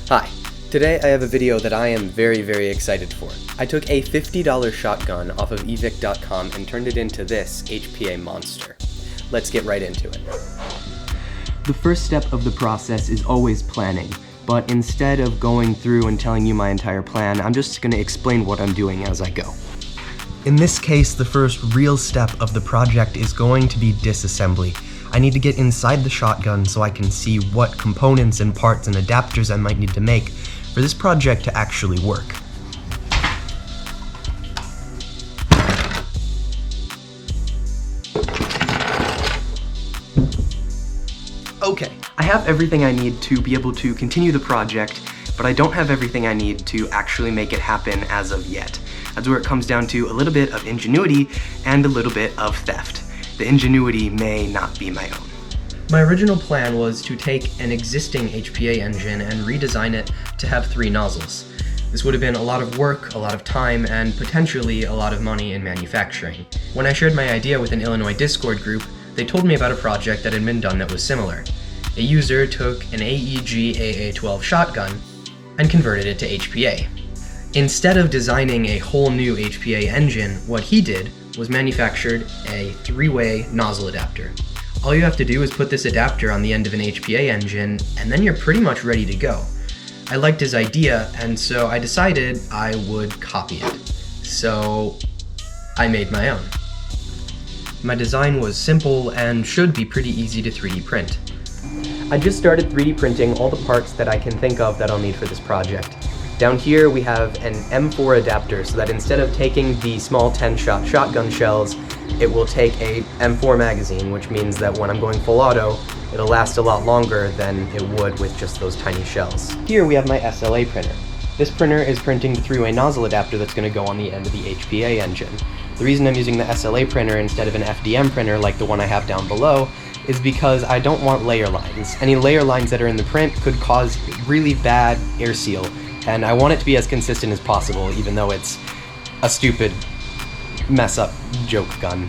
Hi, today I have a video that I am very excited for. I took a $50 shotgun off of evic.com and turned it into this HPA monster. Let's get right into it. The first step of the process is always planning, but instead of going through and telling you my entire plan, I'm just going to explain what I'm doing as I go. In this case, the first real step of the project is going to be disassembly. I need to get inside the shotgun so I can see what components and parts and adapters I might need to make for this project to actually work. Okay, I have everything I need to be able to continue the project, but I don't have everything I need to actually make it happen as of yet. That's where it comes down to a little bit of ingenuity and a little bit of theft. The ingenuity may not be my own. My original plan was to take an existing HPA engine and redesign it to have 3 nozzles. This would have been a lot of work, a lot of time, and potentially a lot of money in manufacturing. When I shared my idea with an Illinois Discord group, they told me about a project that had been done that was similar. A user took an AEG AA-12 shotgun and converted it to HPA. Instead of designing a whole new HPA engine, what he did was manufactured a 3-way nozzle adapter. All you have to do is put this adapter on the end of an HPA engine, and then you're pretty much ready to go. I liked his idea, and so I decided I would copy it. So I made my own. My design was simple and should be pretty easy to 3D print. I just started 3D printing all the parts that I can think of that I'll need for this project. Down here we have an M4 adapter so that instead of taking the small 10-shot shotgun shells, it will take a M4 magazine, which means that when I'm going full auto, it'll last a lot longer than it would with just those tiny shells. Here we have my SLA printer. This printer is printing the 3-way nozzle adapter that's going to go on the end of the HPA engine. The reason I'm using the SLA printer instead of an FDM printer like the one I have down below is because I don't want layer lines. Any layer lines that are in the print could cause really bad air seal, and I want it to be as consistent as possible, even though it's a stupid mess-up joke gun.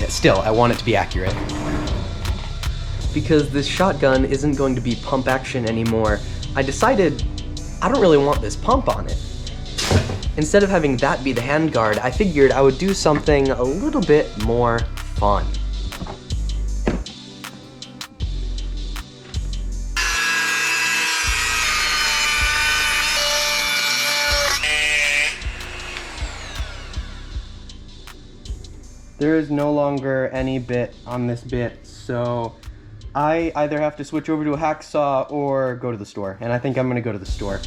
Still, I want it to be accurate. Because this shotgun isn't going to be pump action anymore, I decided I don't really want this pump on it. Instead of having that be the handguard, I figured I would do something a little bit more fun. There is no longer any bit on this bit, so I either have to switch over to a hacksaw or go to the store, and I think I'm gonna go to the store.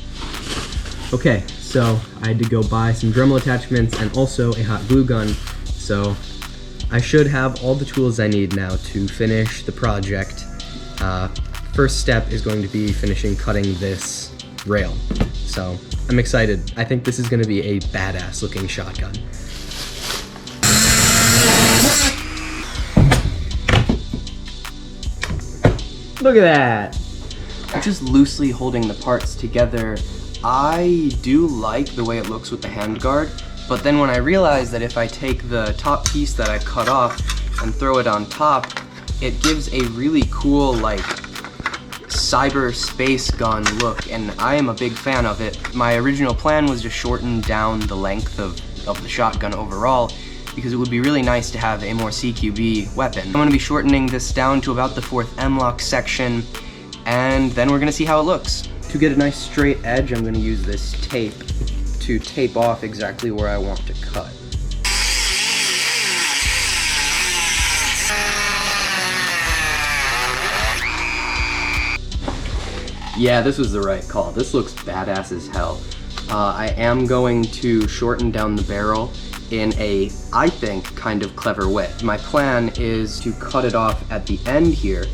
Okay, so I had to go buy some Dremel attachments and also a hot glue gun, so I should have all the tools I need now to finish the project. First step is going to be finishing cutting this rail, so I'm excited. I think this is gonna be a badass looking shotgun. Look at that! Just loosely holding the parts together, I do like the way it looks with the handguard, but then when I realized that if I take the top piece that I cut off and throw it on top, it gives a really cool, like, cyber space gun look, and I am a big fan of it. My original plan was to shorten down the length of the shotgun overall, because it would be really nice to have a more CQB weapon. I'm going to be shortening this down to about the 4th M-lock section, and then we're going to see how it looks. To get a nice straight edge, I'm going to use this tape to tape off exactly where I want to cut. Yeah, this was the right call. This looks badass as hell. I am going to shorten down the barrel in a, I think, kind of clever way. My plan is to cut it off at the end here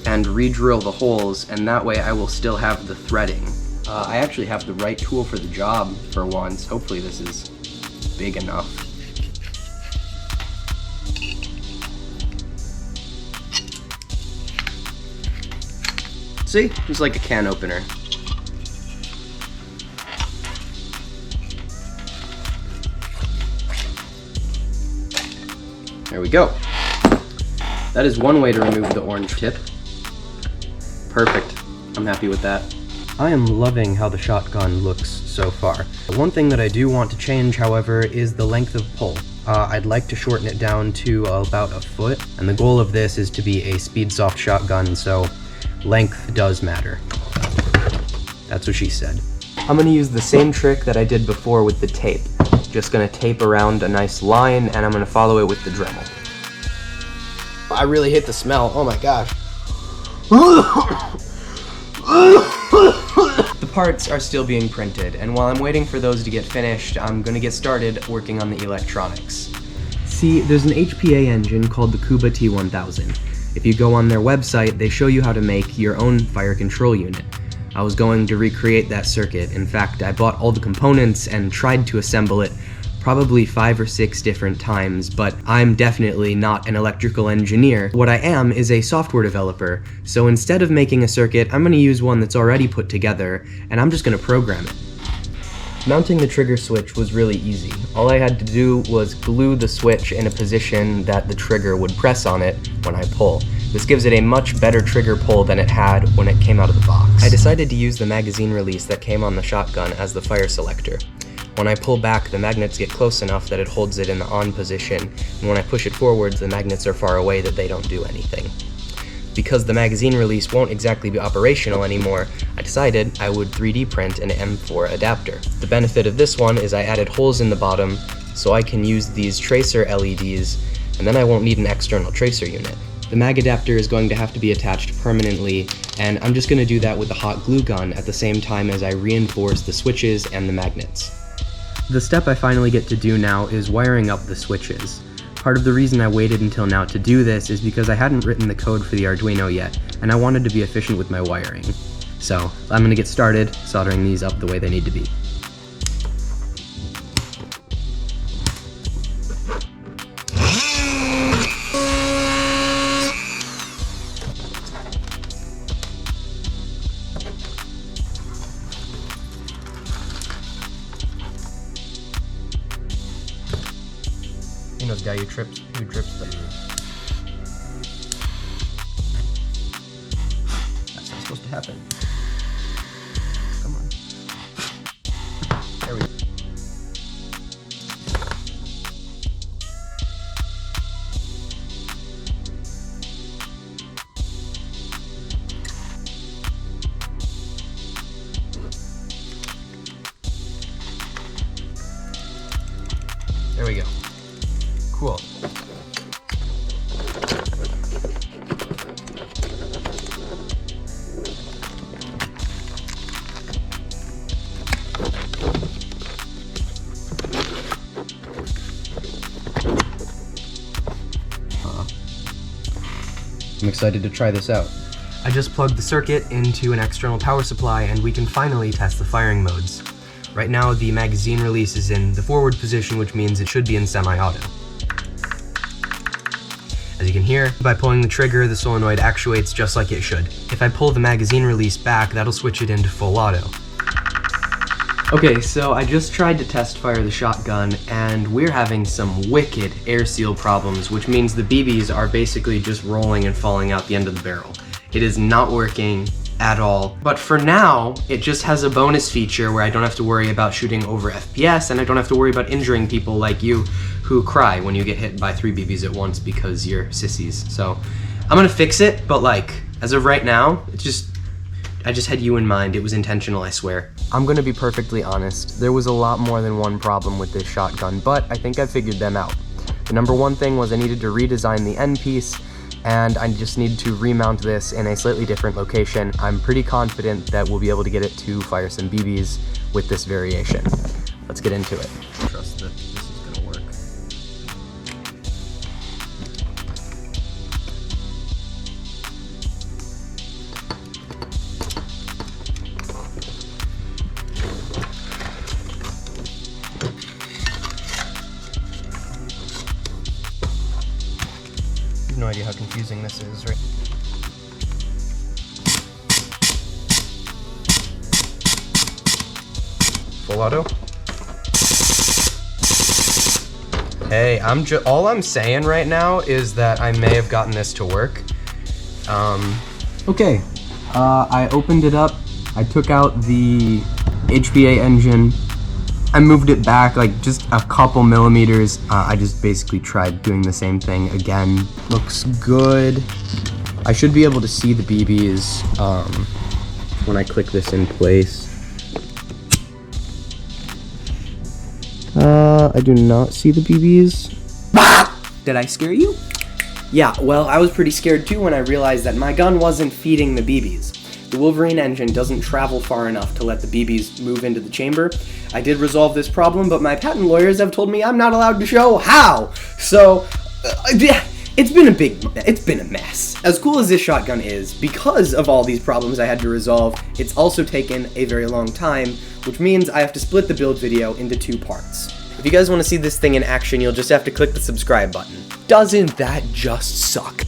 and re-drill the holes, and that way I will still have the threading. I actually have the right tool for the job for once. Hopefully this is big enough. See? Just like a can opener. There we go. That is one way to remove the orange tip. Perfect. I'm happy with that. I am loving how the shotgun looks so far. One thing that I do want to change, however, is the length of pull. I'd like to shorten it down to about a foot, and the goal of this is to be a speed-soft shotgun, so length does matter. That's what she said. I'm gonna use the same trick that I did before with the tape. Just gonna tape around a nice line, and I'm gonna follow it with the Dremel. I really hate the smell, oh my gosh. The parts are still being printed, and while I'm waiting for those to get finished, I'm gonna get started working on the electronics. See, there's an HPA engine called the Kuba T1000. If you go on their website, they show you how to make your own fire control unit. I was going to recreate that circuit. In fact, I bought all the components and tried to assemble it probably 5 or 6 different times, but I'm definitely not an electrical engineer. What I am is a software developer, so instead of making a circuit, I'm gonna use one that's already put together, and I'm just gonna program it. Mounting the trigger switch was really easy. All I had to do was glue the switch in a position that the trigger would press on it when I pull. This gives it a much better trigger pull than it had when it came out of the box. I decided to use the magazine release that came on the shotgun as the fire selector. When I pull back, the magnets get close enough that it holds it in the on position, and when I push it forwards, the magnets are far away that they don't do anything. Because the magazine release won't exactly be operational anymore, I decided I would 3D print an M4 adapter. The benefit of this one is I added holes in the bottom so I can use these tracer LEDs, and then I won't need an external tracer unit. The mag adapter is going to have to be attached permanently, and I'm just going to do that with the hot glue gun at the same time as I reinforce the switches and the magnets. The step I finally get to do now is wiring up the switches. Part of the reason I waited until now to do this is because I hadn't written the code for the Arduino yet, and I wanted to be efficient with my wiring. So, I'm gonna get started soldering these up the way they need to be. You know the guy who trips the... That's not supposed to happen. Come on. There we go. There we go. Cool. I'm excited to try this out. I just plugged the circuit into an external power supply and we can finally test the firing modes. Right now the magazine release is in the forward position, which means it should be in semi-auto. As you can hear, by pulling the trigger, the solenoid actuates just like it should. If I pull the magazine release back, that'll switch it into full auto. Okay, so I just tried to test fire the shotgun, and we're having some wicked air seal problems, which means the BBs are basically just rolling and falling out the end of the barrel. It is not working at all. But for now, it just has a bonus feature where I don't have to worry about shooting over FPS, and I don't have to worry about injuring people like you who cry when you get hit by 3 BBs at once because you're sissies. So I'm gonna fix it, but like, as of right now, I just had you in mind. It was intentional, I swear. I'm gonna be perfectly honest. There was a lot more than one problem with this shotgun, but I think I figured them out. The number one thing was I needed to redesign the end piece, and I just need to remount this in a slightly different location. I'm pretty confident that we'll be able to get it to fire some BBs with this variation. Let's get into it. Trust that this is gonna work. I have no idea how confusing this is, right? Full auto? Hey, all I'm saying right now is that I may have gotten this to work. Okay, I opened it up I took out the HPA engine. I moved it back like just a couple millimeters. I just basically tried doing the same thing again. Looks good. I should be able to see the BBs when I click this in place. I do not see the BBs. Did I scare you? Yeah, well, I was pretty scared too when I realized that my gun wasn't feeding the BBs. The Wolverine engine doesn't travel far enough to let the BBs move into the chamber. I did resolve this problem, but my patent lawyers have told me I'm not allowed to show how. So, it's been a mess. As cool as this shotgun is, because of all these problems I had to resolve, it's also taken a very long time, which means I have to split the build video into 2 parts. If you guys want to see this thing in action, you'll just have to click the subscribe button. Doesn't that just suck?